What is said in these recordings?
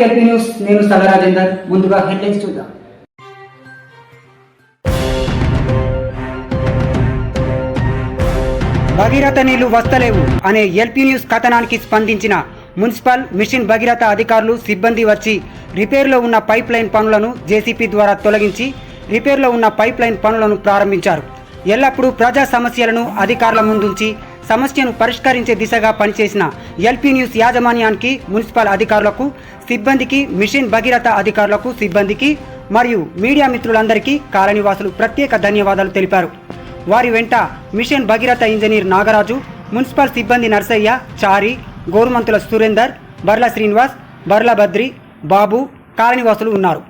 LP news, నేను సల రాజేందర్. ముందుగా హెడ్లైన్స్ చూద్దాం. భగీరథ నీళ్లు వస్తలేవు అనే ఎల్పీ న్యూస్ కథనానికి స్పందించిన మున్సిపల్ మిషన్ భగీరథ అధికారులు సిబ్బంది వచ్చి రిపేర్లో ఉన్న పైప్ లైన్ పనులను జేసీపీ ద్వారా తొలగించి రిపేర్లో ఉన్న పైప్ లైన్ పనులను ప్రారంభించారు. ఎల్లప్పుడూ ప్రజా సమస్యలను అధికారుల ముందుంచి సమస్యను పరిష్కరించే దిశగా పనిచేసిన ఎల్పీ న్యూస్ యాజమాన్యానికి, మున్సిపల్ అధికారులకు, సిబ్బందికి, మిషన్ భగీరథ అధికారులకు, సిబ్బందికి మరియు మీడియా మిత్రులందరికీ కాలనీవాసులు ప్రత్యేక ధన్యవాదాలు తెలిపారు. వారి వెంట mission Bhagiratha engineer Nagaraju, municipal సిబ్బంది నర్సయ్య, చారి, గోరుమంతుల సురేందర్, బర్ల శ్రీనివాస్, బర్ల బద్రి, బాబు, కాలనీవాసులు ఉన్నారు.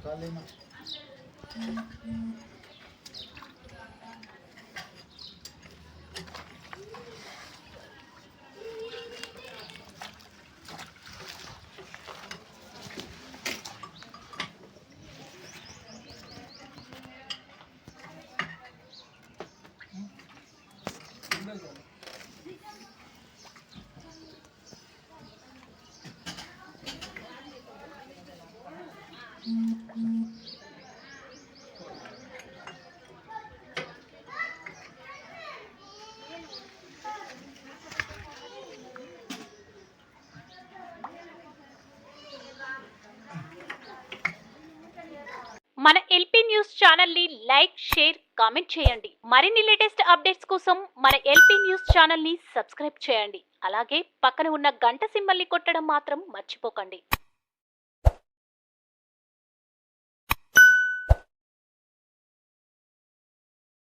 Calma. మన ఎల్పీ న్యూస్ ఛానల్ ని లైక్, షేర్, కామెంట్ చేయండి. మరిన్ని లేటెస్ట్ అప్డేట్స్ కోసం మన ఎల్పీ న్యూస్ ఛానల్ ని సబ్స్క్రైబ్ చేయండి. అలాగే పక్కన ఉన్న గంట సింబల్ ని కొట్టడం మాత్రం మర్చిపోకండి.